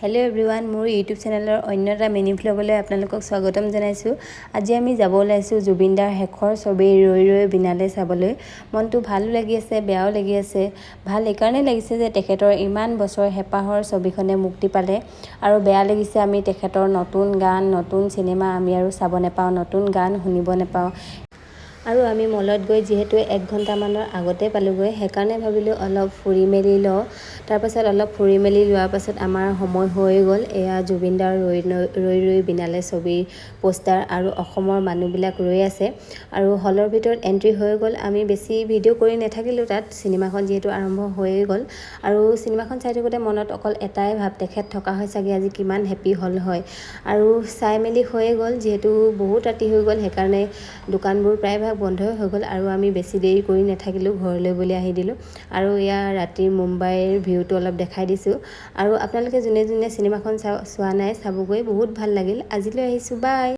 Hello everyone मोर YouTube चेनेलर अन्य এটা mini व्लगলৈ আপোনালোকক স্বাগতম জনাইছো। আজি আমি যাব ওলাইছো জুবিনদাৰ শেষৰ ছবি ৰৈ ৰৈ বিনালে চাবলৈ। মনটো ভালো লাগি আছে বেয়াও লাগি আছে। ভাল এইকাৰণে লাগিছে যে তেখেতৰ ইমান বছৰ হেপাহৰ ছবিখনে মুক্তি পালে আৰু বেয়া লাগিছে আমি তেখেতৰ নতুন গান নতুন সিনেমা আমি আৰু চাব নেপাওঁ, নতুন গান শুনিব নেপাওঁ। আৰু আমি মলত গৈ যেহেতু 1 ঘণ্টামানৰ আগতে পালোগৈ সেইকাৰণে ভাবিলোঁ অলপ ফুৰি মেলি লওঁ। তাৰপাছত অলপ ফুৰি মেলি লোৱাৰ পাছত আমাৰ সময় হৈ গ'ল। এয়া জুবিনদাৰ ৰৈ ৰৈ বিনালে ছবিৰ পোষ্টাৰ আৰু অসমৰ মানুহবিলাক ৰৈ আছে আৰু হলৰ ভিতৰত এণ্ট্ৰি হৈ গ'ল। আমি বেছি ভিডিঅ' কৰি নাথাকিলোঁ তাত, চিনেমাখন যিহেতু আৰম্ভ হৈয়ে গ'ল আৰু চিনেমাখন চাই থাকোঁতে মনত অকল এটাই ভাৱ, তেখেত থকা হয় চাগে আজি কিমান হেপী হ'ল হয়। আৰু চাই মেলি হৈয়ে গ'ল, যিহেতু বহুত ৰাতি হৈ গ'ল সেইকাৰণে দোকানবোৰ প্ৰায়ভাগ বন্ধই হৈ গ'ল আৰু আমি বেছি দেৰি কৰি নাথাকিলোঁ, ঘৰলৈ বুলি আহি দিলোঁ। আৰু ইয়াৰ ৰাতিৰ মুম্বাইৰ ভিউটো অলপ দেখাই দিছোঁ। আৰু আপোনালোকে যোনে যোনে চিনেমাখন চোৱা নাই চাবগৈ, বহুত ভাল লাগিল। আজিলৈ আহিছোঁ, বাই।